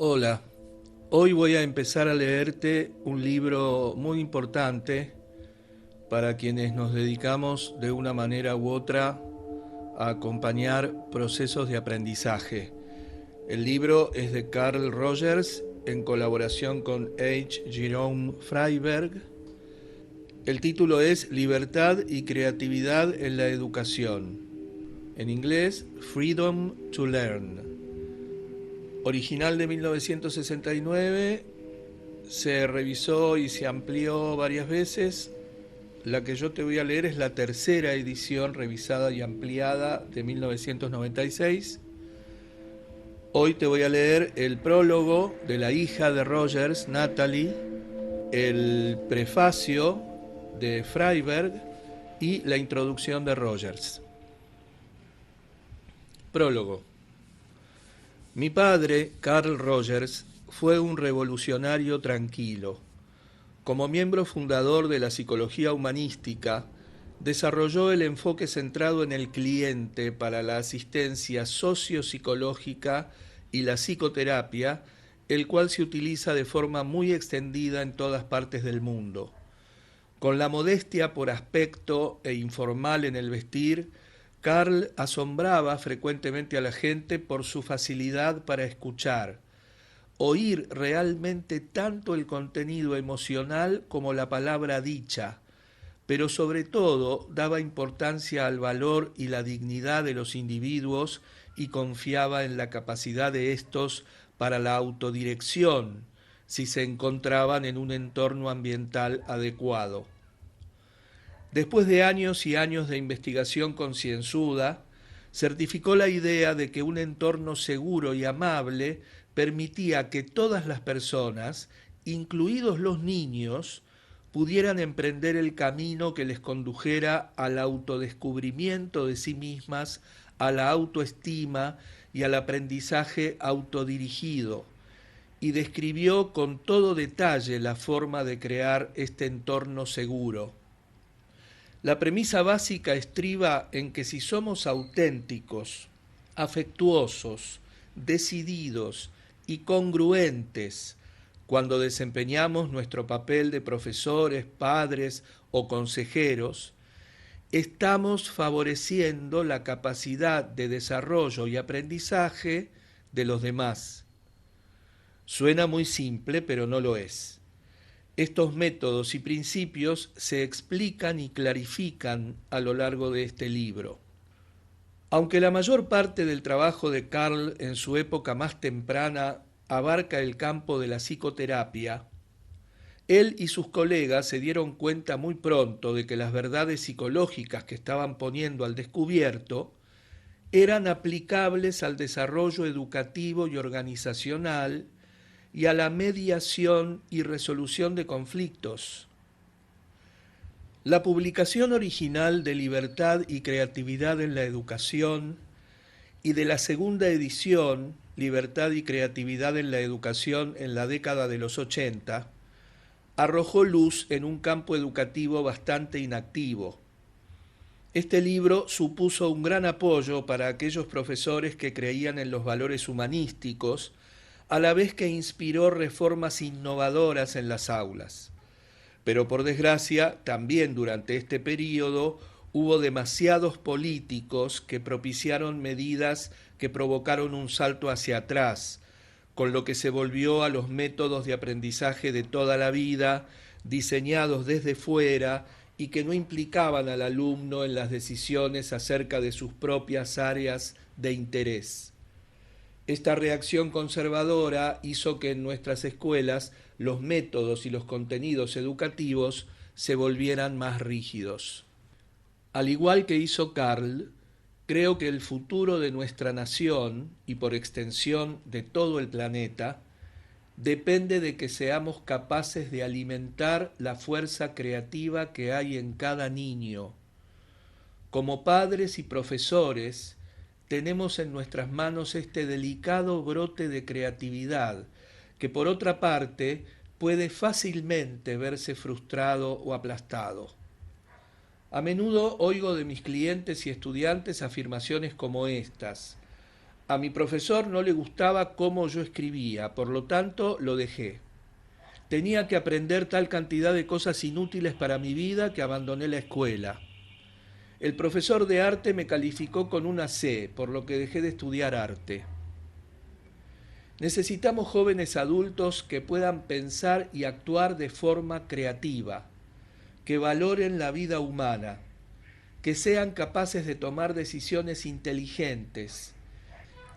Hola, hoy voy a empezar a leerte un libro muy importante para quienes nos dedicamos de una manera u otra a acompañar procesos de aprendizaje. El libro es de Carl Rogers en colaboración con H. Jerome Freiberg. El título es Libertad y creatividad en la educación. En inglés, Freedom to Learn. Original de 1969, se revisó y se amplió varias veces. La que yo te voy a leer es la tercera edición revisada y ampliada de 1996. Hoy te voy a leer el prólogo de la hija de Rogers, Natalie, el prefacio de Freiberg y la introducción de Rogers. Prólogo. Mi padre, Carl Rogers, fue un revolucionario tranquilo. Como miembro fundador de la psicología humanística, desarrolló el enfoque centrado en el cliente para la asistencia sociopsicológica y la psicoterapia, el cual se utiliza de forma muy extendida en todas partes del mundo. Con la modestia por aspecto e informal en el vestir, Carl asombraba frecuentemente a la gente por su facilidad para escuchar, oír realmente tanto el contenido emocional como la palabra dicha, pero sobre todo daba importancia al valor y la dignidad de los individuos y confiaba en la capacidad de estos para la autodirección si se encontraban en un entorno ambiental adecuado. Después de años y años de investigación concienzuda, certificó la idea de que un entorno seguro y amable permitía que todas las personas, incluidos los niños, pudieran emprender el camino que les condujera al autodescubrimiento de sí mismas, a la autoestima y al aprendizaje autodirigido, y describió con todo detalle la forma de crear este entorno seguro. La premisa básica estriba en que si somos auténticos, afectuosos, decididos y congruentes cuando desempeñamos nuestro papel de profesores, padres o consejeros, estamos favoreciendo la capacidad de desarrollo y aprendizaje de los demás. Suena muy simple, pero no lo es. Estos métodos y principios se explican y clarifican a lo largo de este libro. Aunque la mayor parte del trabajo de Carl en su época más temprana abarca el campo de la psicoterapia, él y sus colegas se dieron cuenta muy pronto de que las verdades psicológicas que estaban poniendo al descubierto eran aplicables al desarrollo educativo y organizacional y a la mediación y resolución de conflictos. La publicación original de Libertad y Creatividad en la Educación y de la segunda edición, Libertad y Creatividad en la Educación en la década de los 80, arrojó luz en un campo educativo bastante inactivo. Este libro supuso un gran apoyo para aquellos profesores que creían en los valores humanísticos, a la vez que inspiró reformas innovadoras en las aulas. Pero por desgracia, también durante este período hubo demasiados políticos que propiciaron medidas que provocaron un salto hacia atrás, con lo que se volvió a los métodos de aprendizaje de toda la vida, diseñados desde fuera y que no implicaban al alumno en las decisiones acerca de sus propias áreas de interés. Esta reacción conservadora hizo que en nuestras escuelas los métodos y los contenidos educativos se volvieran más rígidos. Al igual que hizo Carl, creo que el futuro de nuestra nación y por extensión de todo el planeta depende de que seamos capaces de alimentar la fuerza creativa que hay en cada niño. Como padres y profesores, tenemos en nuestras manos este delicado brote de creatividad, que por otra parte puede fácilmente verse frustrado o aplastado. A menudo oigo de mis clientes y estudiantes afirmaciones como estas: A mi profesor no le gustaba cómo yo escribía, por lo tanto lo dejé. Tenía que aprender tal cantidad de cosas inútiles para mi vida que abandoné la escuela. El profesor de arte me calificó con una C, por lo que dejé de estudiar arte. Necesitamos jóvenes adultos que puedan pensar y actuar de forma creativa, que valoren la vida humana, que sean capaces de tomar decisiones inteligentes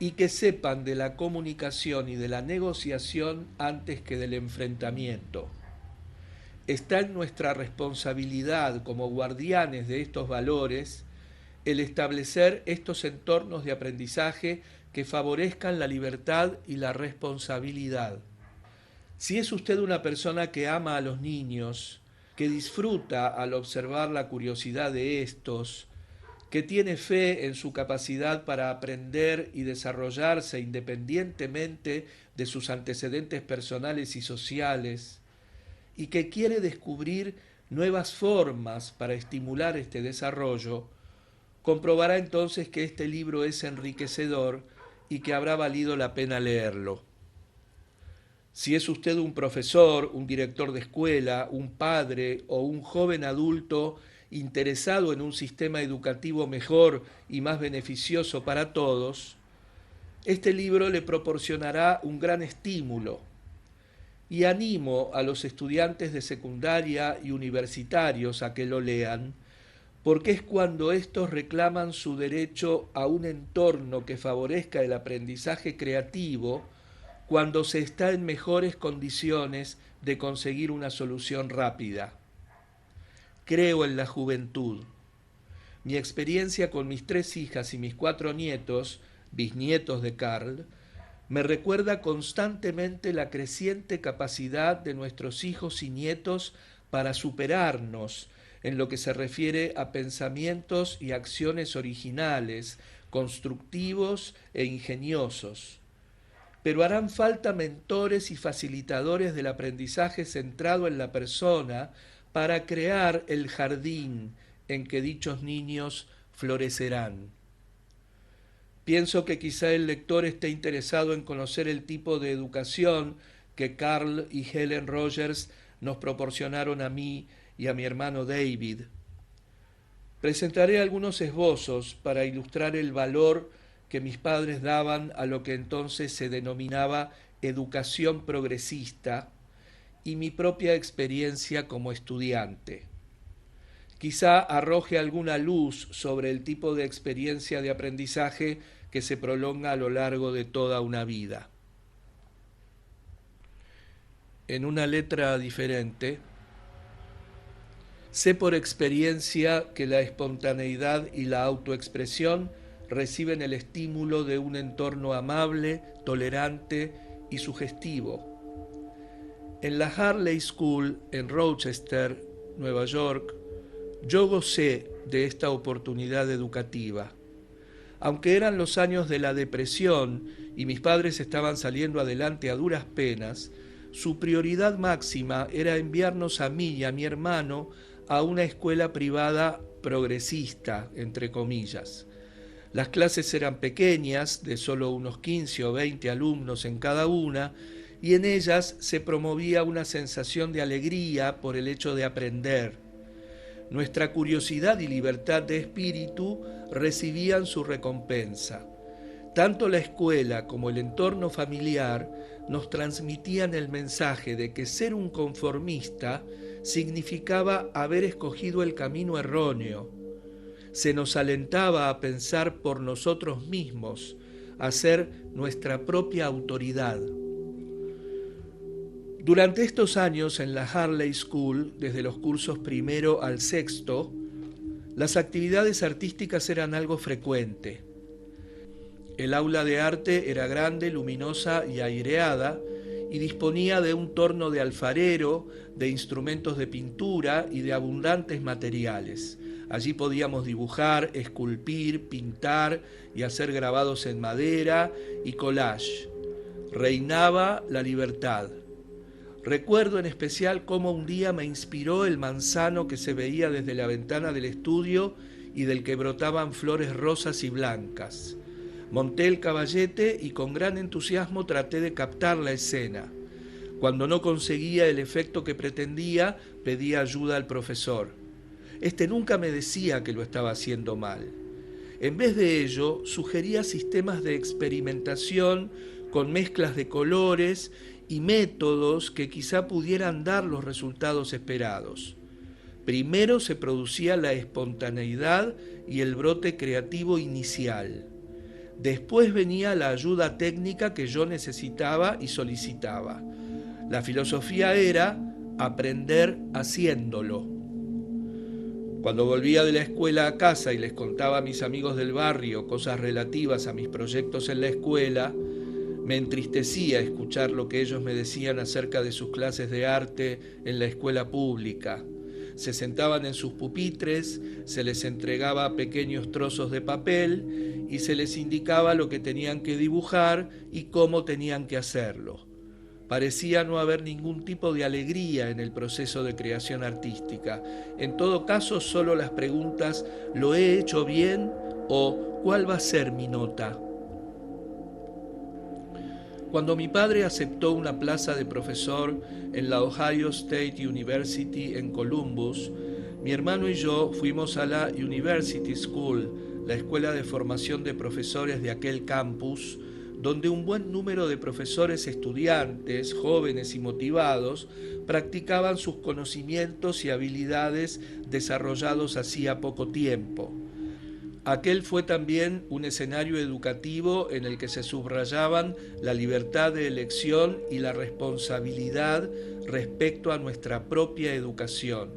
y que sepan de la comunicación y de la negociación antes que del enfrentamiento. Está en nuestra responsabilidad como guardianes de estos valores el establecer estos entornos de aprendizaje que favorezcan la libertad y la responsabilidad. Si es usted una persona que ama a los niños, que disfruta al observar la curiosidad de estos, que tiene fe en su capacidad para aprender y desarrollarse independientemente de sus antecedentes personales y sociales, y que quiere descubrir nuevas formas para estimular este desarrollo, comprobará entonces que este libro es enriquecedor y que habrá valido la pena leerlo. Si es usted un profesor, un director de escuela, un padre o un joven adulto interesado en un sistema educativo mejor y más beneficioso para todos, este libro le proporcionará un gran estímulo. Y animo a los estudiantes de secundaria y universitarios a que lo lean, porque es cuando estos reclaman su derecho a un entorno que favorezca el aprendizaje creativo, cuando se está en mejores condiciones de conseguir una solución rápida. Creo en la juventud. Mi experiencia con mis 3 hijas y mis 4 nietos, bisnietos de Carl, me recuerda constantemente la creciente capacidad de nuestros hijos y nietos para superarnos en lo que se refiere a pensamientos y acciones originales, constructivos e ingeniosos. Pero harán falta mentores y facilitadores del aprendizaje centrado en la persona para crear el jardín en que dichos niños florecerán. Pienso que quizá el lector esté interesado en conocer el tipo de educación que Carl y Helen Rogers nos proporcionaron a mí y a mi hermano David. Presentaré algunos esbozos para ilustrar el valor que mis padres daban a lo que entonces se denominaba educación progresista y mi propia experiencia como estudiante. Quizá arroje alguna luz sobre el tipo de experiencia de aprendizaje que se prolonga a lo largo de toda una vida. En una letra diferente, sé por experiencia que la espontaneidad y la autoexpresión reciben el estímulo de un entorno amable, tolerante y sugestivo. En la Harley School, en Rochester, Nueva York, yo gocé de esta oportunidad educativa. Aunque eran los años de la depresión y mis padres estaban saliendo adelante a duras penas, su prioridad máxima era enviarnos a mí y a mi hermano a una escuela privada progresista, entre comillas. Las clases eran pequeñas, de solo unos 15 o 20 alumnos en cada una, y en ellas se promovía una sensación de alegría por el hecho de aprender. Nuestra curiosidad y libertad de espíritu recibían su recompensa. Tanto la escuela como el entorno familiar nos transmitían el mensaje de que ser un conformista significaba haber escogido el camino erróneo. Se nos alentaba a pensar por nosotros mismos, a ser nuestra propia autoridad. Durante estos años en la Harley School, desde los cursos primero al sexto, las actividades artísticas eran algo frecuente. El aula de arte era grande, luminosa y aireada, y disponía de un torno de alfarero, de instrumentos de pintura y de abundantes materiales. Allí podíamos dibujar, esculpir, pintar y hacer grabados en madera y collage. Reinaba la libertad. Recuerdo en especial cómo un día me inspiró el manzano que se veía desde la ventana del estudio y del que brotaban flores rosas y blancas. Monté el caballete y con gran entusiasmo traté de captar la escena. Cuando no conseguía el efecto que pretendía, pedía ayuda al profesor. Este nunca me decía que lo estaba haciendo mal. En vez de ello, sugería sistemas de experimentación con mezclas de colores y métodos que quizá pudieran dar los resultados esperados. Primero se producía la espontaneidad y el brote creativo inicial. Después venía la ayuda técnica que yo necesitaba y solicitaba. La filosofía era aprender haciéndolo. Cuando volvía de la escuela a casa y les contaba a mis amigos del barrio cosas relativas a mis proyectos en la escuela, me entristecía escuchar lo que ellos me decían acerca de sus clases de arte en la escuela pública. Se sentaban en sus pupitres, se les entregaba pequeños trozos de papel y se les indicaba lo que tenían que dibujar y cómo tenían que hacerlo. Parecía no haber ningún tipo de alegría en el proceso de creación artística. En todo caso, solo las preguntas ¿lo he hecho bien? O ¿cuál va a ser mi nota? Cuando mi padre aceptó una plaza de profesor en la Ohio State University en Columbus, mi hermano y yo fuimos a la University School, la escuela de formación de profesores de aquel campus, donde un buen número de profesores estudiantes, jóvenes y motivados, practicaban sus conocimientos y habilidades desarrollados hacía poco tiempo. Aquel fue también un escenario educativo en el que se subrayaban la libertad de elección y la responsabilidad respecto a nuestra propia educación.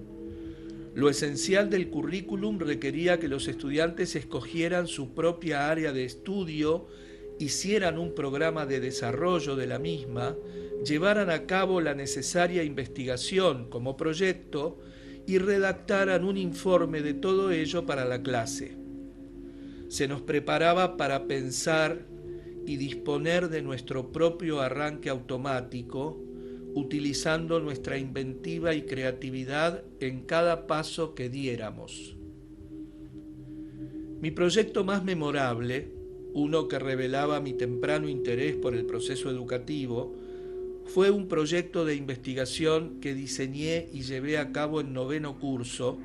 Lo esencial del currículum requería que los estudiantes escogieran su propia área de estudio, hicieran un programa de desarrollo de la misma, llevaran a cabo la necesaria investigación como proyecto y redactaran un informe de todo ello para la clase. Se nos preparaba para pensar y disponer de nuestro propio arranque automático, utilizando nuestra inventiva y creatividad en cada paso que diéramos. Mi proyecto más memorable, uno que revelaba mi temprano interés por el proceso educativo, fue un proyecto de investigación que diseñé y llevé a cabo en 9º curso,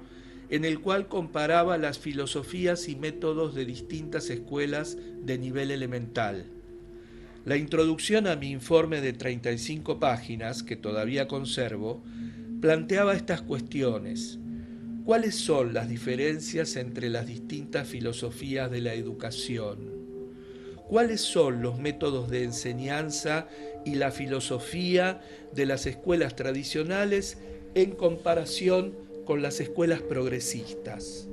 en el cual comparaba las filosofías y métodos de distintas escuelas de nivel elemental. La introducción a mi informe de 35 páginas, que todavía conservo, planteaba estas cuestiones. ¿Cuáles son las diferencias entre las distintas filosofías de la educación? ¿Cuáles son los métodos de enseñanza y la filosofía de las escuelas tradicionales en comparación con las escuelas progresistas?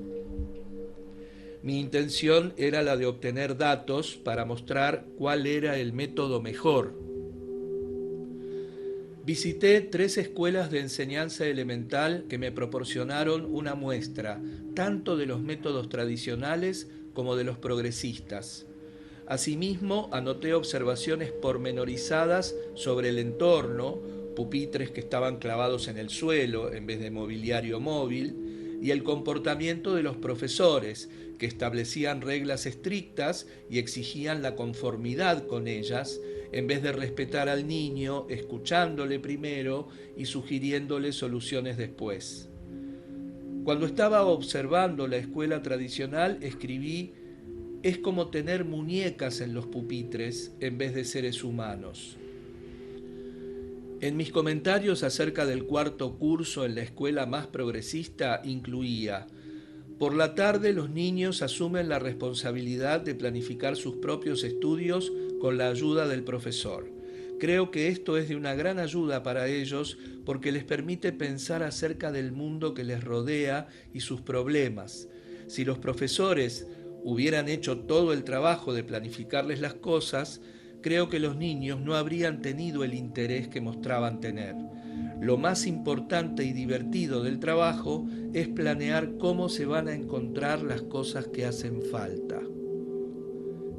Mi intención era la de obtener datos para mostrar cuál era el método mejor. Visité 3 escuelas de enseñanza elemental que me proporcionaron una muestra tanto de los métodos tradicionales como de los progresistas. Asimismo, anoté observaciones pormenorizadas sobre el entorno, pupitres que estaban clavados en el suelo en vez de mobiliario móvil, y el comportamiento de los profesores, que establecían reglas estrictas y exigían la conformidad con ellas, en vez de respetar al niño, escuchándole primero y sugiriéndole soluciones después. Cuando estaba observando la escuela tradicional, escribí: es como tener muñecas en los pupitres en vez de seres humanos. En mis comentarios acerca del 4º curso en la escuela más progresista incluía: por la tarde los niños asumen la responsabilidad de planificar sus propios estudios con la ayuda del profesor. Creo que esto es de una gran ayuda para ellos porque les permite pensar acerca del mundo que les rodea y sus problemas. Si los profesores hubieran hecho todo el trabajo de planificarles las cosas, creo que los niños no habrían tenido el interés que mostraban tener. Lo más importante y divertido del trabajo es planear cómo se van a encontrar las cosas que hacen falta.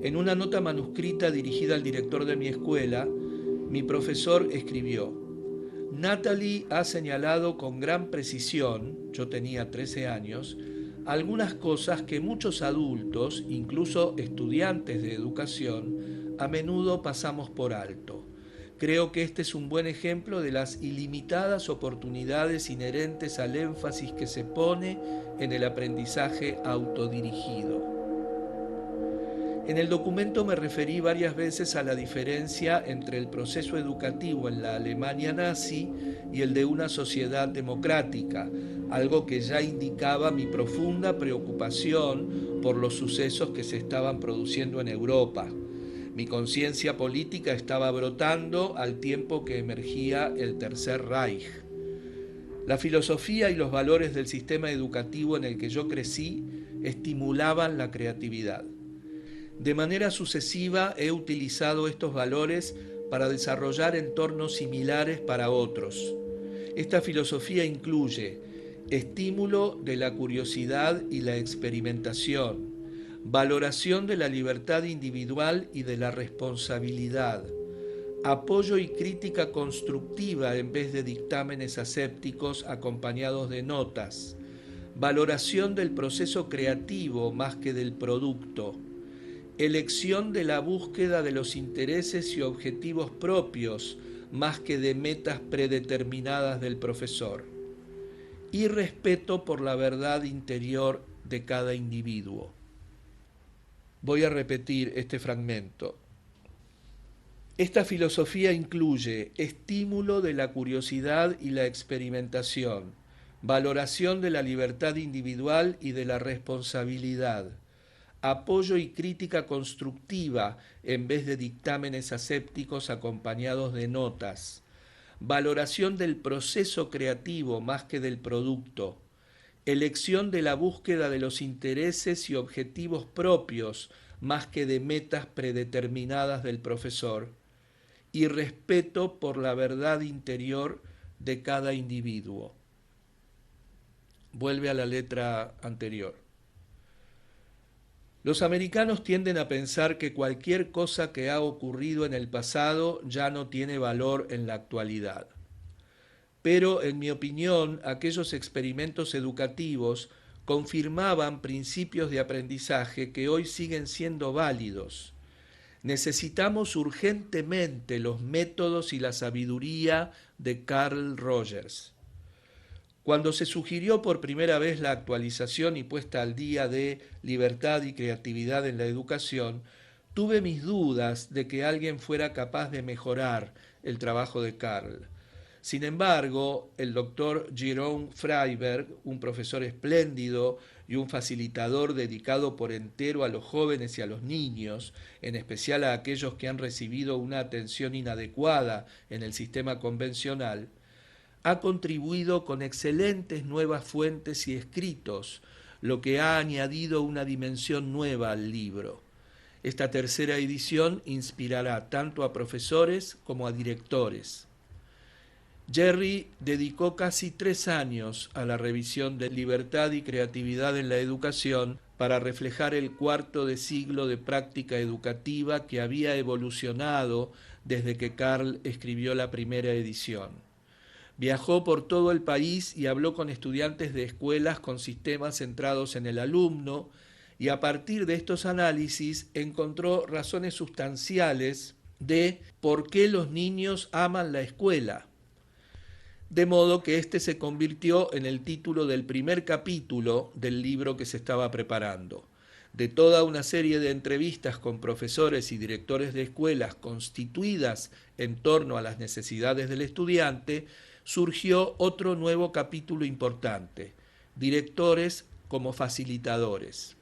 En una nota manuscrita dirigida al director de mi escuela, mi profesor escribió: Natalie ha señalado con gran precisión, yo tenía 13 años, algunas cosas que muchos adultos, incluso estudiantes de educación, a menudo pasamos por alto. Creo que este es un buen ejemplo de las ilimitadas oportunidades inherentes al énfasis que se pone en el aprendizaje autodirigido. En el documento me referí varias veces a la diferencia entre el proceso educativo en la Alemania nazi y el de una sociedad democrática, algo que ya indicaba mi profunda preocupación por los sucesos que se estaban produciendo en Europa. Mi conciencia política estaba brotando al tiempo que emergía el Tercer Reich. La filosofía y los valores del sistema educativo en el que yo crecí estimulaban la creatividad. De manera sucesiva he utilizado estos valores para desarrollar entornos similares para otros. Esta filosofía incluye estímulo de la curiosidad y la experimentación, valoración de la libertad individual y de la responsabilidad, apoyo y crítica constructiva en vez de dictámenes asépticos acompañados de notas, valoración del proceso creativo más que del producto, elección de la búsqueda de los intereses y objetivos propios más que de metas predeterminadas del profesor, y respeto por la verdad interior de cada individuo. Voy a repetir este fragmento. Esta filosofía incluye estímulo de la curiosidad y la experimentación, valoración de la libertad individual y de la responsabilidad, apoyo y crítica constructiva en vez de dictámenes asépticos acompañados de notas, valoración del proceso creativo más que del producto, elección de la búsqueda de los intereses y objetivos propios más que de metas predeterminadas del profesor, y respeto por la verdad interior de cada individuo. Vuelve a la letra anterior. Los americanos tienden a pensar que cualquier cosa que ha ocurrido en el pasado ya no tiene valor en la actualidad. Pero, en mi opinión, aquellos experimentos educativos confirmaban principios de aprendizaje que hoy siguen siendo válidos. Necesitamos urgentemente los métodos y la sabiduría de Carl Rogers. Cuando se sugirió por primera vez la actualización y puesta al día de libertad y creatividad en la educación, tuve mis dudas de que alguien fuera capaz de mejorar el trabajo de Carl. Sin embargo, el doctor Jerome Freiberg, un profesor espléndido y un facilitador dedicado por entero a los jóvenes y a los niños, en especial a aquellos que han recibido una atención inadecuada en el sistema convencional, ha contribuido con excelentes nuevas fuentes y escritos, lo que ha añadido una dimensión nueva al libro. Esta tercera edición inspirará tanto a profesores como a directores. Jerry dedicó casi 3 años a la revisión de libertad y creatividad en la educación para reflejar el cuarto de siglo de práctica educativa que había evolucionado desde que Carl escribió la primera edición. Viajó por todo el país y habló con estudiantes de escuelas con sistemas centrados en el alumno, y a partir de estos análisis encontró razones sustanciales de por qué los niños aman la escuela. De modo que este se convirtió en el título del primer capítulo del libro que se estaba preparando. De toda una serie de entrevistas con profesores y directores de escuelas constituidas en torno a las necesidades del estudiante, surgió otro nuevo capítulo importante: directores como facilitadores.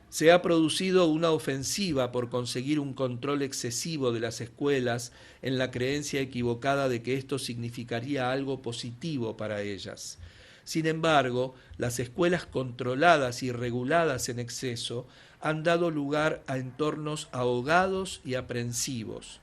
Se ha producido una ofensiva por conseguir un control excesivo de las escuelas en la creencia equivocada de que esto significaría algo positivo para ellas. Sin embargo, las escuelas controladas y reguladas en exceso han dado lugar a entornos ahogados y aprensivos.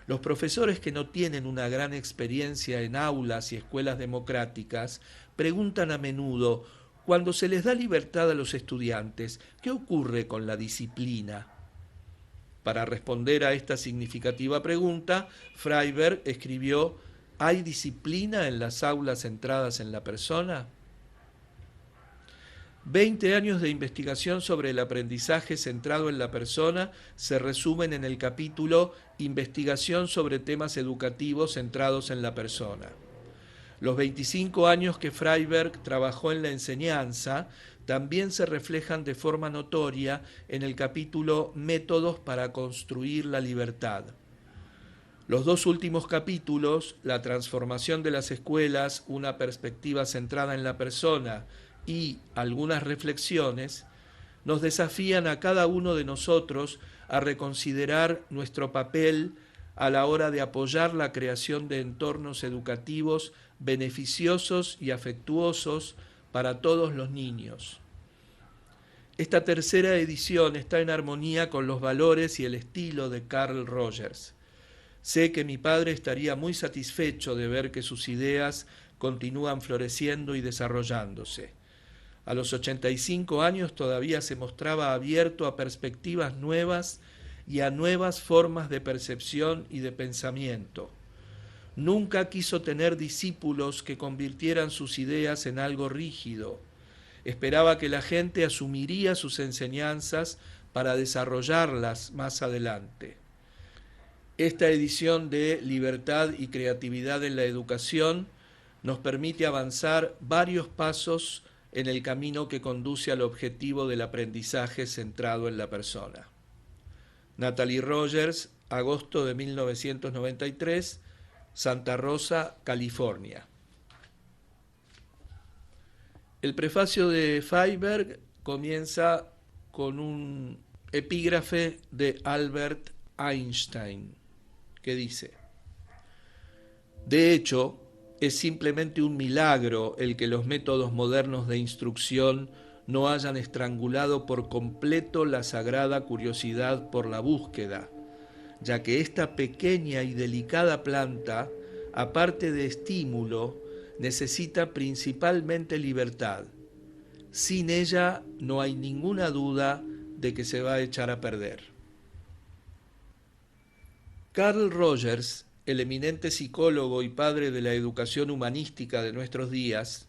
Los profesores que no tienen una gran experiencia en aulas y escuelas democráticas preguntan a menudo: cuando se les da libertad a los estudiantes, ¿qué ocurre con la disciplina? Para responder a esta significativa pregunta, Freiberg escribió: ¿hay disciplina en las aulas centradas en la persona? 20 años de investigación sobre el aprendizaje centrado en la persona se resumen en el capítulo Investigación sobre temas educativos centrados en la persona. Los 25 años que Freiberg trabajó en la enseñanza también se reflejan de forma notoria en el capítulo Métodos para construir la libertad. Los dos últimos capítulos, La transformación de las escuelas, una perspectiva centrada en la persona y algunas reflexiones, nos desafían a cada uno de nosotros a reconsiderar nuestro papel a la hora de apoyar la creación de entornos educativos beneficiosos y afectuosos para todos los niños. Esta tercera edición está en armonía con los valores y el estilo de Carl Rogers. Sé que mi padre estaría muy satisfecho de ver que sus ideas continúan floreciendo y desarrollándose. A los 85 años todavía se mostraba abierto a perspectivas nuevas y a nuevas formas de percepción y de pensamiento. Nunca quiso tener discípulos que convirtieran sus ideas en algo rígido. Esperaba que la gente asumiría sus enseñanzas para desarrollarlas más adelante. Esta edición de Libertad y Creatividad en la Educación nos permite avanzar varios pasos en el camino que conduce al objetivo del aprendizaje centrado en la persona. Natalie Rogers, agosto de 1993, Santa Rosa, California. El prefacio de Freiberg comienza con un epígrafe de Albert Einstein que dice: de hecho, es simplemente un milagro el que los métodos modernos de instrucción no hayan estrangulado por completo la sagrada curiosidad por la búsqueda, ya que esta pequeña y delicada planta, aparte de estímulo, necesita principalmente libertad. Sin ella no hay ninguna duda de que se va a echar a perder. Carl Rogers, el eminente psicólogo y padre de la educación humanística de nuestros días,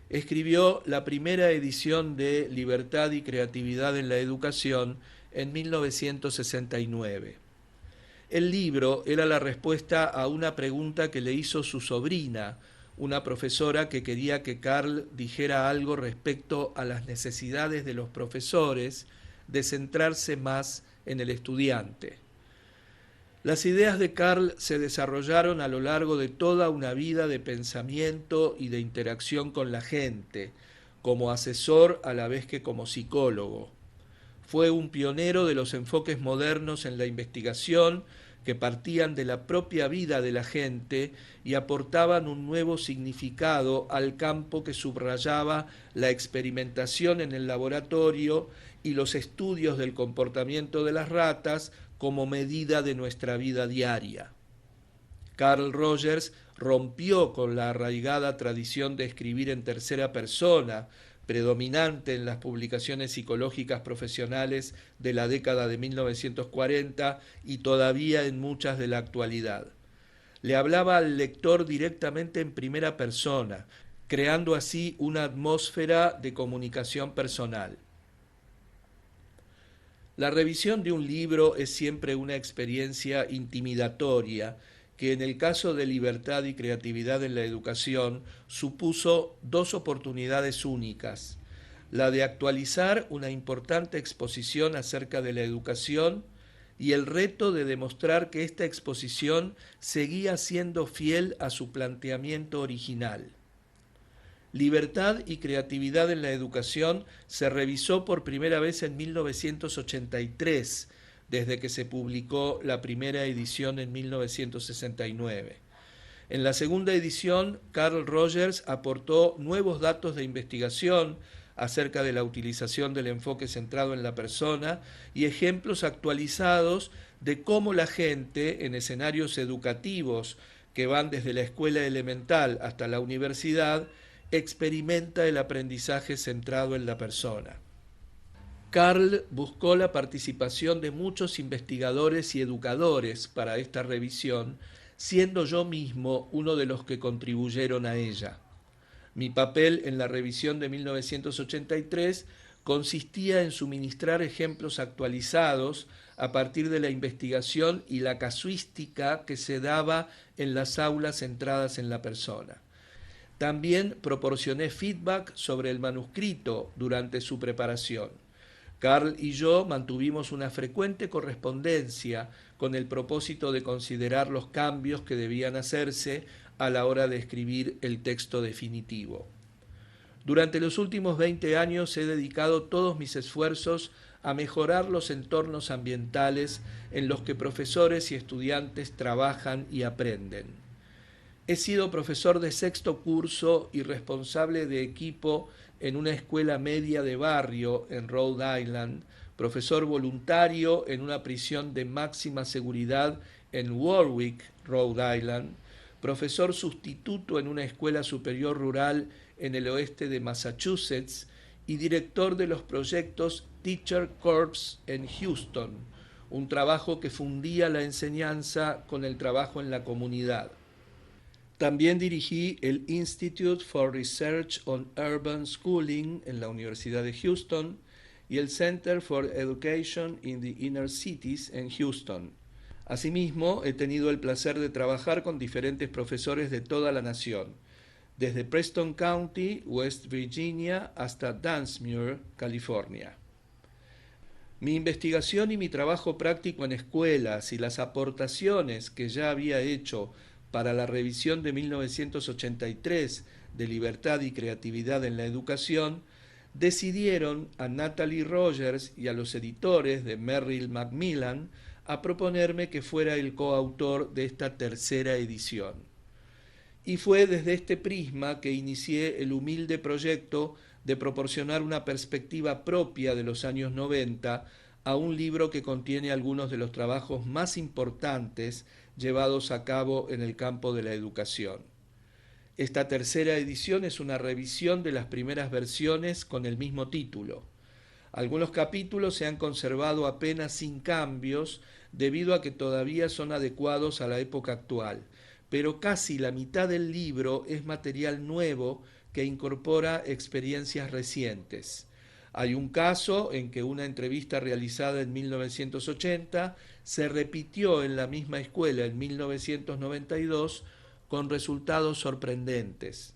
escribió la primera edición de Libertad y Creatividad en la Educación en 1969. El libro era la respuesta a una pregunta que le hizo su sobrina, una profesora que quería que Carl dijera algo respecto a las necesidades de los profesores de centrarse más en el estudiante. Las ideas de Carl se desarrollaron a lo largo de toda una vida de pensamiento y de interacción con la gente, como asesor a la vez que como psicólogo. Fue un pionero de los enfoques modernos en la investigación que partían de la propia vida de la gente y aportaban un nuevo significado al campo que subrayaba la experimentación en el laboratorio y los estudios del comportamiento de las ratas como medida de nuestra vida diaria. Carl Rogers rompió con la arraigada tradición de escribir en tercera persona, predominante en las publicaciones psicológicas profesionales de la década de 1940 y todavía en muchas de la actualidad. Le hablaba al lector directamente en primera persona, creando así una atmósfera de comunicación personal. La revisión de un libro es siempre una experiencia intimidatoria que en el caso de Libertad y Creatividad en la Educación supuso dos oportunidades únicas: la de actualizar una importante exposición acerca de la educación y el reto de demostrar que esta exposición seguía siendo fiel a su planteamiento original. Libertad y Creatividad en la Educación se revisó por primera vez en 1983, desde que se publicó la primera edición en 1969. En la segunda edición, Carl Rogers aportó nuevos datos de investigación acerca de la utilización del enfoque centrado en la persona y ejemplos actualizados de cómo la gente en escenarios educativos que van desde la escuela elemental hasta la universidad experimenta el aprendizaje centrado en la persona. Carl buscó la participación de muchos investigadores y educadores para esta revisión, siendo yo mismo uno de los que contribuyeron a ella. Mi papel en la revisión de 1983 consistía en suministrar ejemplos actualizados a partir de la investigación y la casuística que se daba en las aulas centradas en la persona. También proporcioné feedback sobre el manuscrito durante su preparación. Carl y yo mantuvimos una frecuente correspondencia con el propósito de considerar los cambios que debían hacerse a la hora de escribir el texto definitivo. Durante los últimos 20 años he dedicado todos mis esfuerzos a mejorar los entornos ambientales en los que profesores y estudiantes trabajan y aprenden. He sido profesor de sexto curso y responsable de equipo en una escuela media de barrio en Rhode Island, profesor voluntario en una prisión de máxima seguridad en Warwick, Rhode Island, profesor sustituto en una escuela superior rural en el oeste de Massachusetts y director de los proyectos Teacher Corps en Houston, un trabajo que fundía la enseñanza con el trabajo en la comunidad. También dirigí el Institute for Research on Urban Schooling en la Universidad de Houston y el Center for Education in the Inner Cities en Houston. Asimismo, he tenido el placer de trabajar con diferentes profesores de toda la nación, desde Preston County, West Virginia, hasta Dunsmuir, California. Mi investigación y mi trabajo práctico en escuelas y las aportaciones que ya había hecho para la revisión de 1983 de Libertad y Creatividad en la Educación, decidieron a Natalie Rogers y a los editores de Merrill Macmillan a proponerme que fuera el coautor de esta tercera edición. Y fue desde este prisma que inicié el humilde proyecto de proporcionar una perspectiva propia de los años 90 a un libro que contiene algunos de los trabajos más importantes llevados a cabo en el campo de la educación. Esta tercera edición es una revisión de las primeras versiones con el mismo título. Algunos capítulos se han conservado apenas sin cambios debido a que todavía son adecuados a la época actual, pero casi la mitad del libro es material nuevo que incorpora experiencias recientes. Hay un caso en que una entrevista realizada en 1980 se repitió en la misma escuela en 1992 con resultados sorprendentes.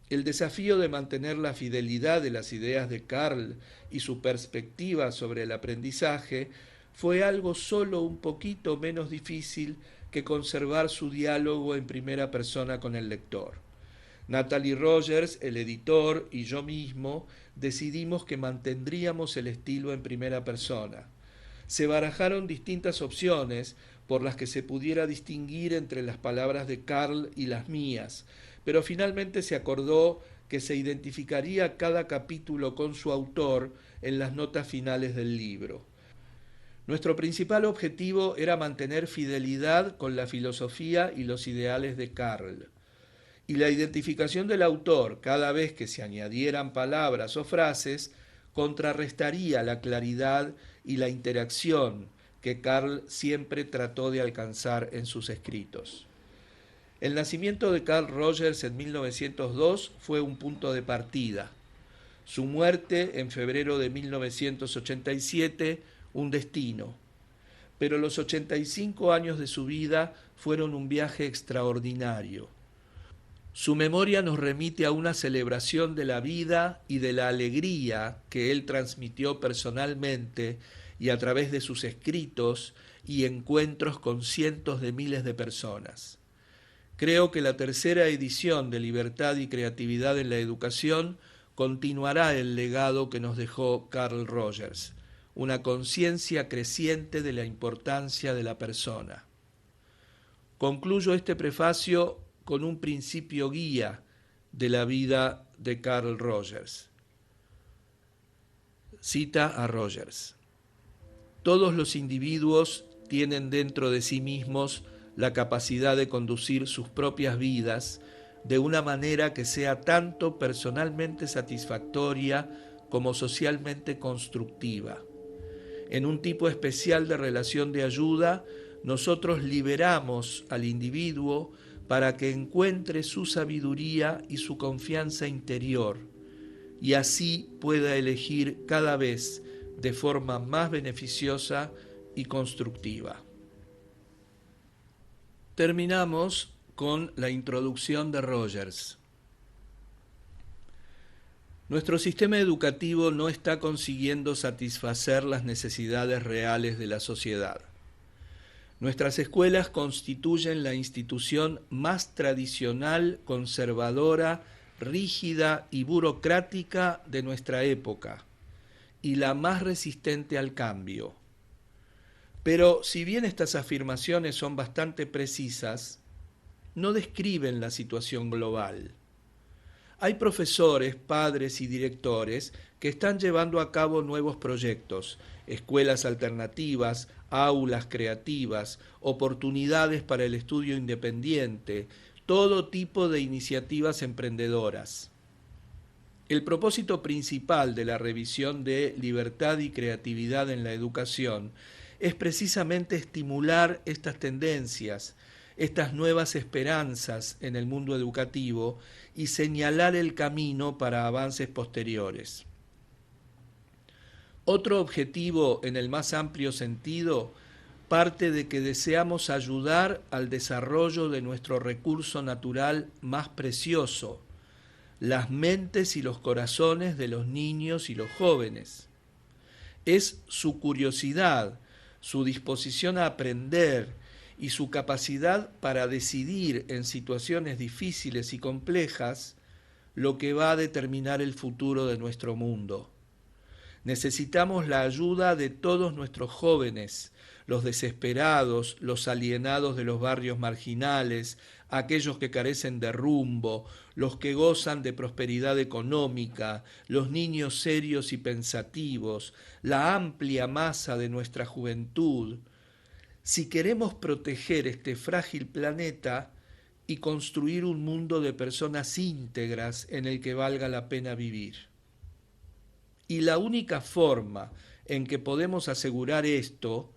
El desafío de mantener la fidelidad de las ideas de Carl y su perspectiva sobre el aprendizaje fue algo solo un poquito menos difícil que conservar su diálogo en primera persona con el lector. Natalie Rogers, el editor, y yo mismo decidimos que mantendríamos el estilo en primera persona. Se barajaron distintas opciones por las que se pudiera distinguir entre las palabras de Carl y las mías, pero finalmente se acordó que se identificaría cada capítulo con su autor en las notas finales del libro. Nuestro principal objetivo era mantener fidelidad con la filosofía y los ideales de Carl. Y la identificación del autor, cada vez que se añadieran palabras o frases, contrarrestaría la claridad y la interacción que Carl siempre trató de alcanzar en sus escritos. El nacimiento de Carl Rogers en 1902 fue un punto de partida. Su muerte en febrero de 1987, un destino. Pero los 85 años de su vida fueron un viaje extraordinario. Su memoria nos remite a una celebración de la vida y de la alegría que él transmitió personalmente y a través de sus escritos y encuentros con cientos de miles de personas. Creo que la tercera edición de Libertad y Creatividad en la Educación continuará el legado que nos dejó Carl Rogers, una conciencia creciente de la importancia de la persona. Concluyo este prefacio con un principio guía de la vida de Carl Rogers. Cita a Rogers: todos los individuos tienen dentro de sí mismos la capacidad de conducir sus propias vidas de una manera que sea tanto personalmente satisfactoria como socialmente constructiva. En un tipo especial de relación de ayuda, nosotros liberamos al individuo para que encuentre su sabiduría y su confianza interior, y así pueda elegir cada vez de forma más beneficiosa y constructiva. Terminamos con la introducción de Rogers. Nuestro sistema educativo no está consiguiendo satisfacer las necesidades reales de la sociedad. Nuestras escuelas constituyen la institución más tradicional, conservadora, rígida y burocrática de nuestra época, y la más resistente al cambio. Pero si bien estas afirmaciones son bastante precisas, no describen la situación global. Hay profesores, padres y directores que están llevando a cabo nuevos proyectos, escuelas alternativas, aulas creativas, oportunidades para el estudio independiente, todo tipo de iniciativas emprendedoras. El propósito principal de la revisión de Libertad y Creatividad en la Educación es precisamente estimular estas tendencias, estas nuevas esperanzas en el mundo educativo y señalar el camino para avances posteriores. Otro objetivo en el más amplio sentido parte de que deseamos ayudar al desarrollo de nuestro recurso natural más precioso, las mentes y los corazones de los niños y los jóvenes. Es su curiosidad, su disposición a aprender y su capacidad para decidir en situaciones difíciles y complejas lo que va a determinar el futuro de nuestro mundo. Necesitamos la ayuda de todos nuestros jóvenes, los desesperados, los alienados de los barrios marginales, aquellos que carecen de rumbo, los que gozan de prosperidad económica, los niños serios y pensativos, la amplia masa de nuestra juventud. Si queremos proteger este frágil planeta y construir un mundo de personas íntegras en el que valga la pena vivir. Y la única forma en que podemos asegurar esto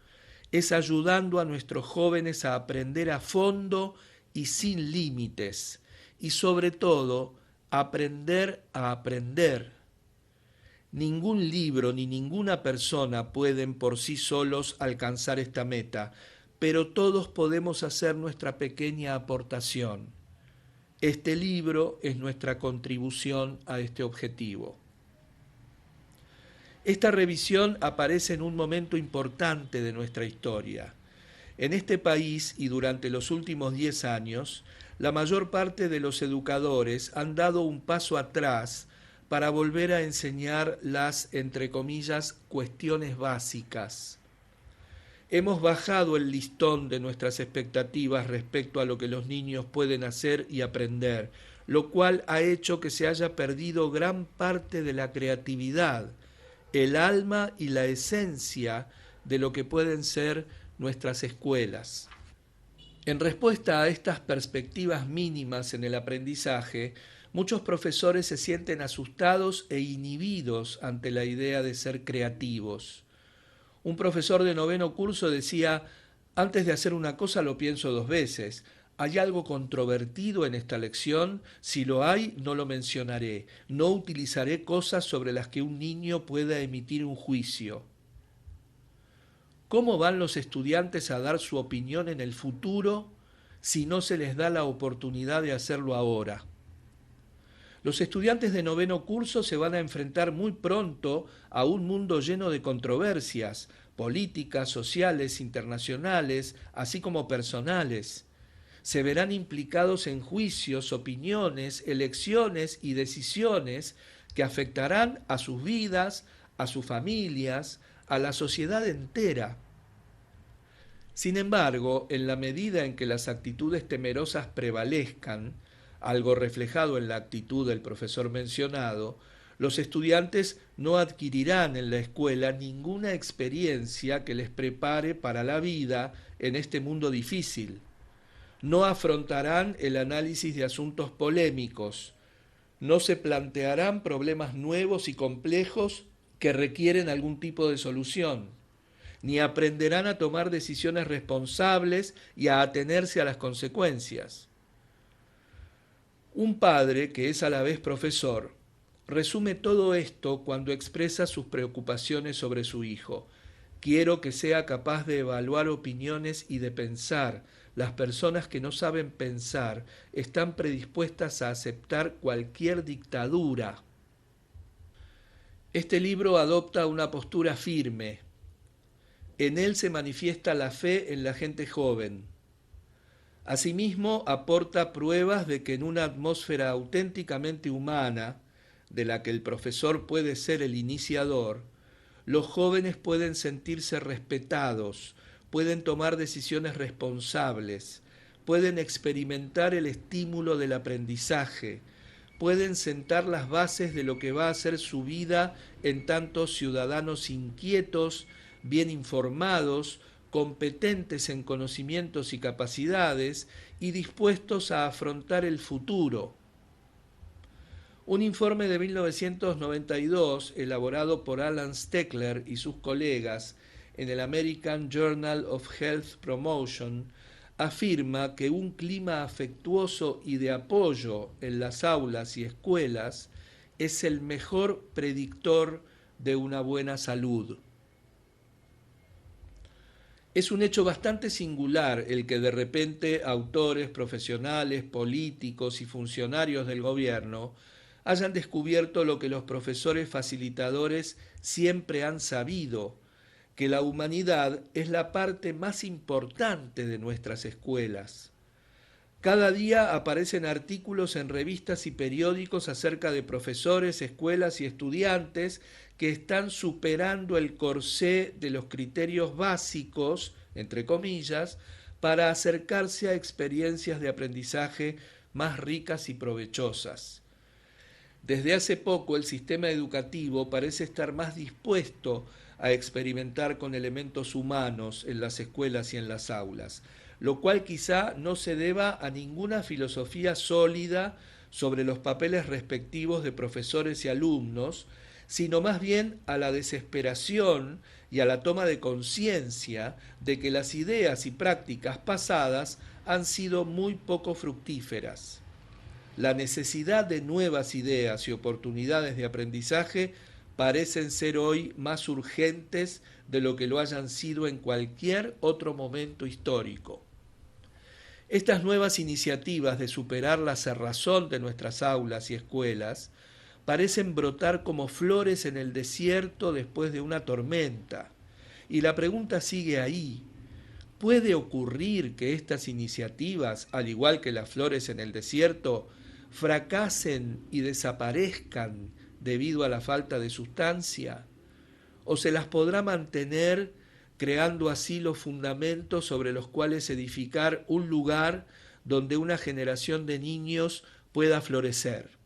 es ayudando a nuestros jóvenes a aprender a fondo y sin límites, y sobre todo, aprender a aprender. Ningún libro ni ninguna persona pueden por sí solos alcanzar esta meta, pero todos podemos hacer nuestra pequeña aportación. Este libro es nuestra contribución a este objetivo. Esta revisión aparece en un momento importante de nuestra historia. En este país y durante los últimos 10 años, la mayor parte de los educadores han dado un paso atrás para volver a enseñar las, entre comillas, cuestiones básicas. Hemos bajado el listón de nuestras expectativas respecto a lo que los niños pueden hacer y aprender, lo cual ha hecho que se haya perdido gran parte de la creatividad, el alma y la esencia de lo que pueden ser nuestras escuelas. En respuesta a estas perspectivas mínimas en el aprendizaje, muchos profesores se sienten asustados e inhibidos ante la idea de ser creativos. Un profesor de 9º curso decía: antes de hacer una cosa lo pienso 2 veces. ¿Hay algo controvertido en esta lección? Si lo hay, no lo mencionaré. No utilizaré cosas sobre las que un niño pueda emitir un juicio. ¿Cómo van los estudiantes a dar su opinión en el futuro si no se les da la oportunidad de hacerlo ahora? Los estudiantes de 9º curso se van a enfrentar muy pronto a un mundo lleno de controversias políticas, sociales, internacionales, así como personales. Se verán implicados en juicios, opiniones, elecciones y decisiones que afectarán a sus vidas, a sus familias, a la sociedad entera. Sin embargo, en la medida en que las actitudes temerosas prevalezcan, algo reflejado en la actitud del profesor mencionado, los estudiantes no adquirirán en la escuela ninguna experiencia que les prepare para la vida en este mundo difícil. No afrontarán el análisis de asuntos polémicos, no se plantearán problemas nuevos y complejos que requieren algún tipo de solución, ni aprenderán a tomar decisiones responsables y a atenerse a las consecuencias. Un padre, que es a la vez profesor, resume todo esto cuando expresa sus preocupaciones sobre su hijo. Quiero que sea capaz de evaluar opiniones y de pensar. Las personas que no saben pensar están predispuestas a aceptar cualquier dictadura. Este libro adopta una postura firme. En él se manifiesta la fe en la gente joven. Asimismo, aporta pruebas de que en una atmósfera auténticamente humana, de la que el profesor puede ser el iniciador, los jóvenes pueden sentirse respetados, pueden tomar decisiones responsables, pueden experimentar el estímulo del aprendizaje, pueden sentar las bases de lo que va a ser su vida en tantos ciudadanos inquietos, bien informados, competentes en conocimientos y capacidades y dispuestos a afrontar el futuro. Un informe de 1992, elaborado por Alan Steckler y sus colegas en el American Journal of Health Promotion, afirma que un clima afectuoso y de apoyo en las aulas y escuelas es el mejor predictor de una buena salud. Es un hecho bastante singular el que de repente autores, profesionales, políticos y funcionarios del gobierno hayan descubierto lo que los profesores facilitadores siempre han sabido, que la humanidad es la parte más importante de nuestras escuelas. Cada día aparecen artículos en revistas y periódicos acerca de profesores, escuelas y estudiantes que están superando el corsé de los criterios básicos, entre comillas, para acercarse a experiencias de aprendizaje más ricas y provechosas. Desde hace poco el sistema educativo parece estar más dispuesto a experimentar con elementos humanos en las escuelas y en las aulas, lo cual quizá no se deba a ninguna filosofía sólida sobre los papeles respectivos de profesores y alumnos, sino más bien a la desesperación y a la toma de conciencia de que las ideas y prácticas pasadas han sido muy poco fructíferas. La necesidad de nuevas ideas y oportunidades de aprendizaje parecen ser hoy más urgentes de lo que lo hayan sido en cualquier otro momento histórico. Estas nuevas iniciativas de superar la cerrazón de nuestras aulas y escuelas parecen brotar como flores en el desierto después de una tormenta. Y la pregunta sigue ahí. ¿Puede ocurrir que estas iniciativas, al igual que las flores en el desierto, fracasen y desaparezcan debido a la falta de sustancia? ¿O se las podrá mantener creando así los fundamentos sobre los cuales edificar un lugar donde una generación de niños pueda florecer?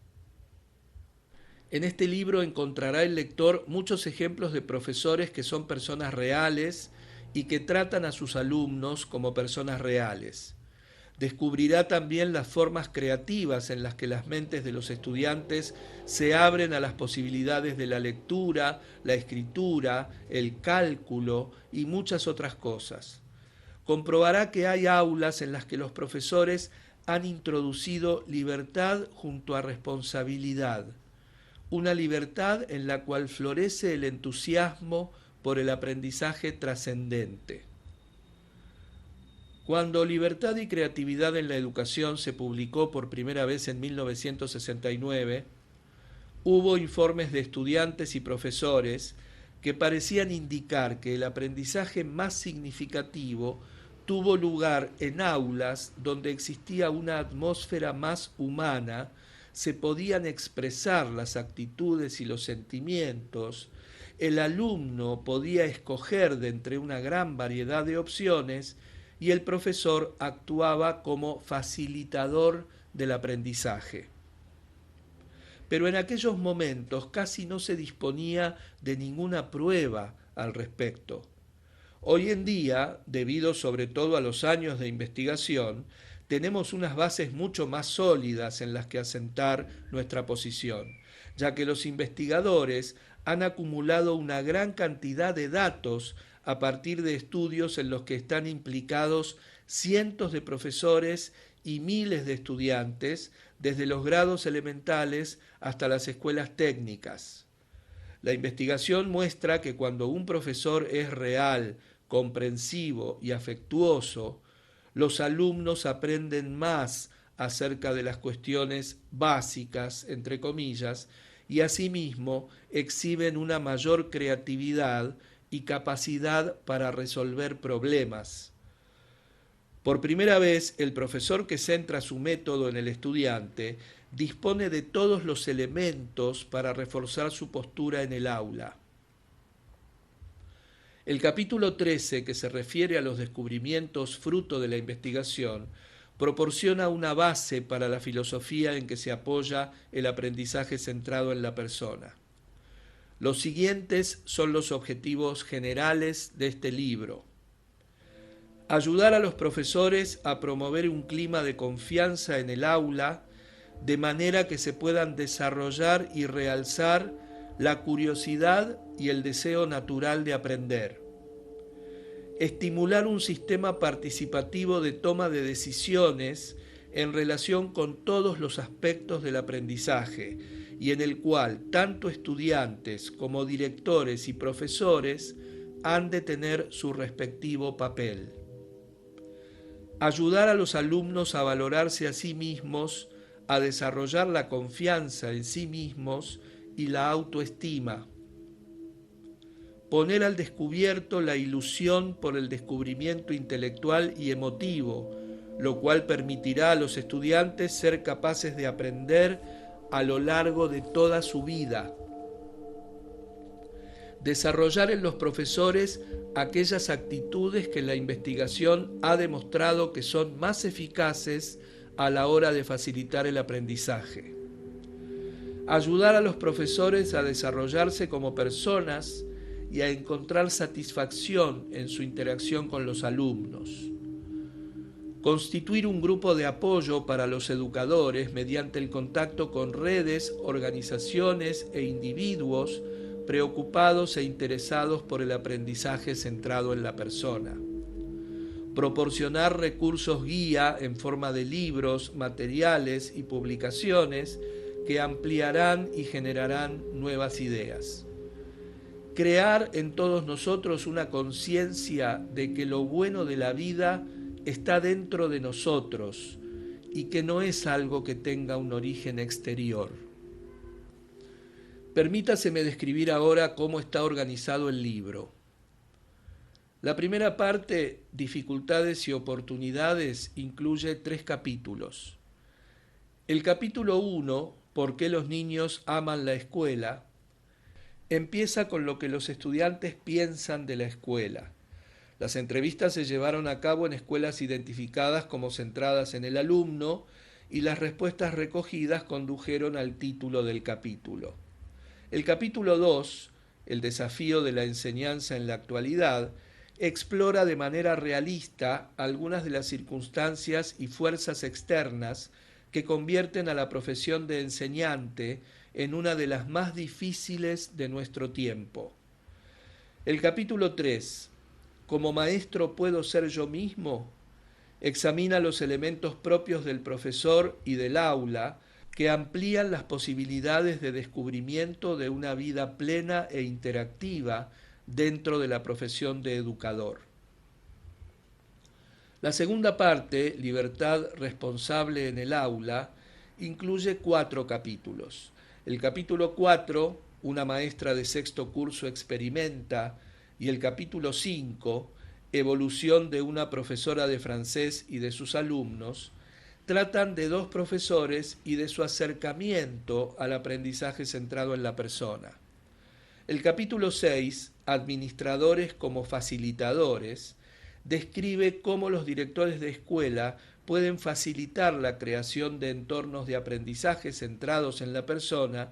En este libro encontrará el lector muchos ejemplos de profesores que son personas reales y que tratan a sus alumnos como personas reales. Descubrirá también las formas creativas en las que las mentes de los estudiantes se abren a las posibilidades de la lectura, la escritura, el cálculo y muchas otras cosas. Comprobará que hay aulas en las que los profesores han introducido libertad junto a responsabilidad, una libertad en la cual florece el entusiasmo por el aprendizaje trascendente. Cuando Libertad y Creatividad en la Educación se publicó por primera vez en 1969, hubo informes de estudiantes y profesores que parecían indicar que el aprendizaje más significativo tuvo lugar en aulas donde existía una atmósfera más humana, se podían expresar las actitudes y los sentimientos, el alumno podía escoger de entre una gran variedad de opciones y el profesor actuaba como facilitador del aprendizaje. Pero en aquellos momentos casi no se disponía de ninguna prueba al respecto. Hoy en día, debido sobre todo a los años de investigación, tenemos unas bases mucho más sólidas en las que asentar nuestra posición, ya que los investigadores han acumulado una gran cantidad de datos a partir de estudios en los que están implicados cientos de profesores y miles de estudiantes desde los grados elementales hasta las escuelas técnicas. La investigación muestra que cuando un profesor es real, comprensivo y afectuoso, los alumnos aprenden más acerca de las cuestiones básicas, entre comillas, y asimismo exhiben una mayor creatividad y capacidad para resolver problemas. Por primera vez, el profesor que centra su método en el estudiante dispone de todos los elementos para reforzar su postura en el aula. El capítulo 13, que se refiere a los descubrimientos fruto de la investigación, proporciona una base para la filosofía en que se apoya el aprendizaje centrado en la persona. Los siguientes son los objetivos generales de este libro. Ayudar a los profesores a promover un clima de confianza en el aula, de manera que se puedan desarrollar y realzar la curiosidad y el deseo natural de aprender. Estimular un sistema participativo de toma de decisiones en relación con todos los aspectos del aprendizaje y en el cual tanto estudiantes como directores y profesores han de tener su respectivo papel. Ayudar a los alumnos a valorarse a sí mismos, a desarrollar la confianza en sí mismos y la autoestima. Poner al descubierto la ilusión por el descubrimiento intelectual y emotivo, lo cual permitirá a los estudiantes ser capaces de aprender a lo largo de toda su vida. Desarrollar en los profesores aquellas actitudes que la investigación ha demostrado que son más eficaces a la hora de facilitar el aprendizaje. Ayudar a los profesores a desarrollarse como personas y a encontrar satisfacción en su interacción con los alumnos. Constituir un grupo de apoyo para los educadores mediante el contacto con redes, organizaciones e individuos preocupados e interesados por el aprendizaje centrado en la persona. Proporcionar recursos guía en forma de libros, materiales y publicaciones que ampliarán y generarán nuevas ideas. Crear en todos nosotros una conciencia de que lo bueno de la vida está dentro de nosotros y que no es algo que tenga un origen exterior. Permítaseme describir ahora cómo está organizado el libro. La primera parte, dificultades y oportunidades, incluye 3 capítulos. El capítulo 1, ¿por qué los niños aman la escuela?, empieza con lo que los estudiantes piensan de la escuela. Las entrevistas se llevaron a cabo en escuelas identificadas como centradas en el alumno y las respuestas recogidas condujeron al título del capítulo. El capítulo 2, el desafío de la enseñanza en la actualidad, explora de manera realista algunas de las circunstancias y fuerzas externas que convierten a la profesión de enseñante en una de las más difíciles de nuestro tiempo. El capítulo 3, ¿cómo maestro puedo ser yo mismo?, examina los elementos propios del profesor y del aula que amplían las posibilidades de descubrimiento de una vida plena e interactiva dentro de la profesión de educador. La segunda parte, Libertad responsable en el aula, incluye 4 capítulos. El capítulo 4, Una maestra de 6º curso experimenta, y el capítulo 5, Evolución de una profesora de francés y de sus alumnos, tratan de 2 profesores y de su acercamiento al aprendizaje centrado en la persona. El capítulo 6, Administradores como facilitadores, describe cómo los directores de escuela pueden facilitar la creación de entornos de aprendizaje centrados en la persona,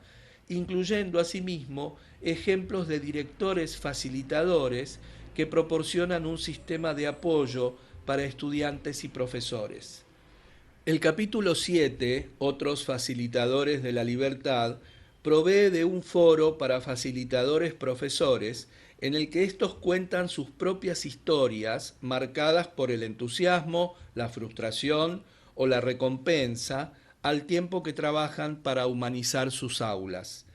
incluyendo asimismo ejemplos de directores facilitadores que proporcionan un sistema de apoyo para estudiantes y profesores. El capítulo 7, Otros facilitadores de la libertad, provee de un foro para facilitadores profesores en el que estos cuentan sus propias historias marcadas por el entusiasmo, la frustración o la recompensa, al tiempo que trabajan para humanizar sus aulas.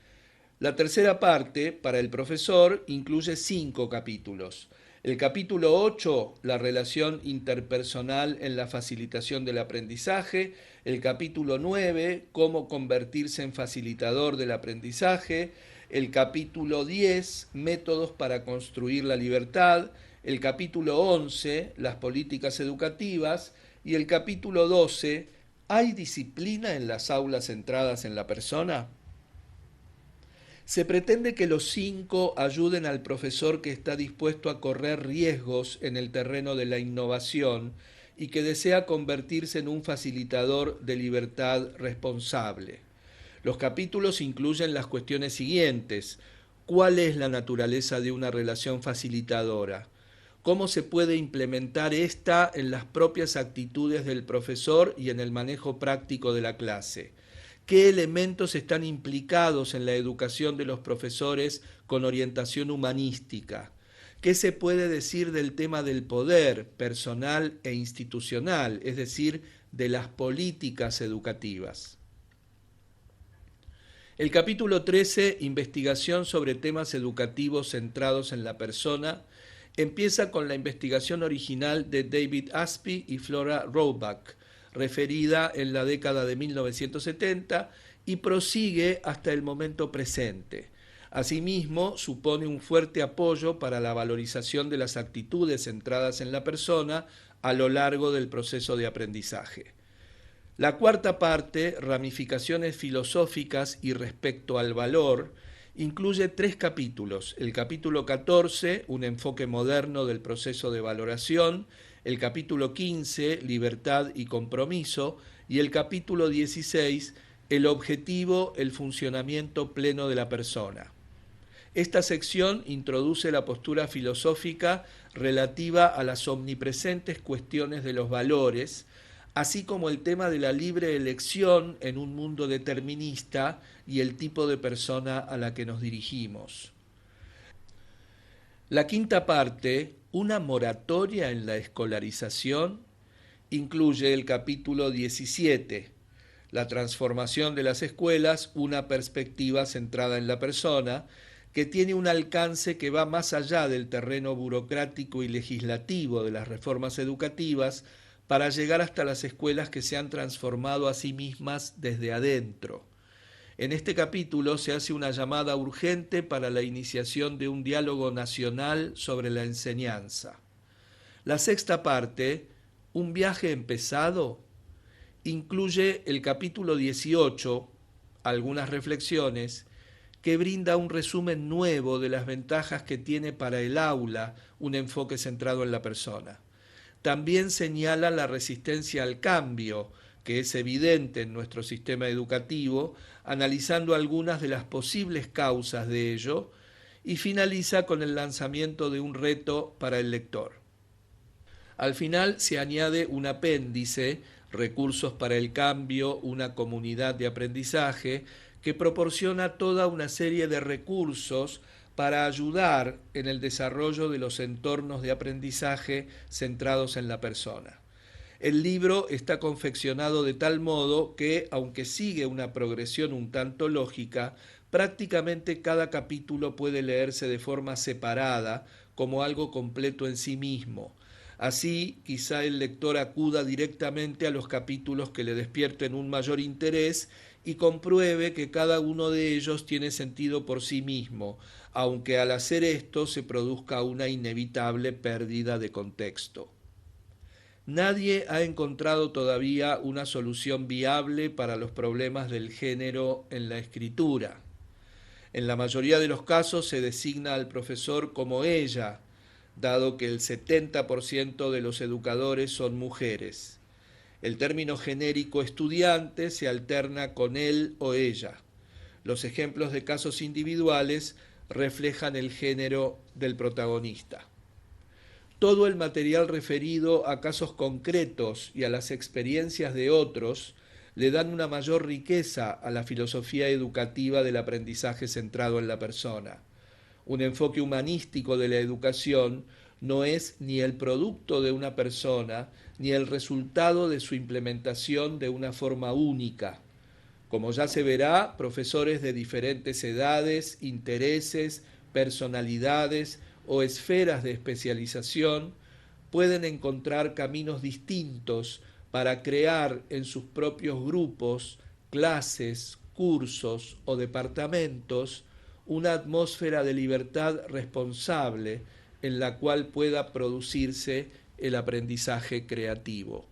La tercera parte, para el profesor, incluye 5 capítulos. El capítulo 8, la relación interpersonal en la facilitación del aprendizaje. El capítulo 9, cómo convertirse en facilitador del aprendizaje. El capítulo 10, métodos para construir la libertad. El capítulo 11, las políticas educativas. Y el capítulo 12, ¿hay disciplina en las aulas centradas en la persona? Se pretende que los 5 ayuden al profesor que está dispuesto a correr riesgos en el terreno de la innovación y que desea convertirse en un facilitador de libertad responsable. Los capítulos incluyen las cuestiones siguientes. ¿Cuál es la naturaleza de una relación facilitadora? ¿Cómo se puede implementar esta en las propias actitudes del profesor y en el manejo práctico de la clase? ¿Qué elementos están implicados en la educación de los profesores con orientación humanística? ¿Qué se puede decir del tema del poder personal e institucional, es decir, de las políticas educativas? El capítulo 13, investigación sobre temas educativos centrados en la persona, empieza con la investigación original de David Aspey y Flora Roebuck, referida en la década de 1970 y prosigue hasta el momento presente. Asimismo, supone un fuerte apoyo para la valorización de las actitudes centradas en la persona a lo largo del proceso de aprendizaje. La cuarta parte, ramificaciones filosóficas y respecto al valor, incluye 3 capítulos. El capítulo 14, un enfoque moderno del proceso de valoración. El capítulo 15, libertad y compromiso. Y el capítulo 16, el objetivo, el funcionamiento pleno de la persona. Esta sección introduce la postura filosófica relativa a las omnipresentes cuestiones de los valores, así como el tema de la libre elección en un mundo determinista y el tipo de persona a la que nos dirigimos. La quinta parte, una moratoria en la escolarización, incluye el capítulo 17, la transformación de las escuelas, una perspectiva centrada en la persona, que tiene un alcance que va más allá del terreno burocrático y legislativo de las reformas educativas para llegar hasta las escuelas que se han transformado a sí mismas desde adentro. En este capítulo se hace una llamada urgente para la iniciación de un diálogo nacional sobre la enseñanza. La sexta parte, un viaje empezado, incluye el capítulo 18, algunas reflexiones, que brinda un resumen nuevo de las ventajas que tiene para el aula un enfoque centrado en la persona. También señala la resistencia al cambio, que es evidente en nuestro sistema educativo, analizando algunas de las posibles causas de ello, y finaliza con el lanzamiento de un reto para el lector. Al final se añade un apéndice, recursos para el cambio, una comunidad de aprendizaje, que proporciona toda una serie de recursos para ayudar en el desarrollo de los entornos de aprendizaje centrados en la persona. El libro está confeccionado de tal modo que, aunque sigue una progresión un tanto lógica, prácticamente cada capítulo puede leerse de forma separada, como algo completo en sí mismo. Así, quizá el lector acuda directamente a los capítulos que le despierten un mayor interés y compruebe que cada uno de ellos tiene sentido por sí mismo, aunque al hacer esto se produzca una inevitable pérdida de contexto. Nadie ha encontrado todavía una solución viable para los problemas del género en la escritura. En la mayoría de los casos se designa al profesor como ella, dado que el 70% de los educadores son mujeres. El término genérico estudiante se alterna con él o ella. Los ejemplos de casos individuales reflejan el género del protagonista. Todo el material referido a casos concretos y a las experiencias de otros le dan una mayor riqueza a la filosofía educativa del aprendizaje centrado en la persona. Un enfoque humanístico de la educación no es ni el producto de una persona, ni el resultado de su implementación de una forma única. Como ya se verá, profesores de diferentes edades, intereses, personalidades o esferas de especialización pueden encontrar caminos distintos para crear en sus propios grupos, clases, cursos o departamentos una atmósfera de libertad responsable en la cual pueda producirse el aprendizaje creativo.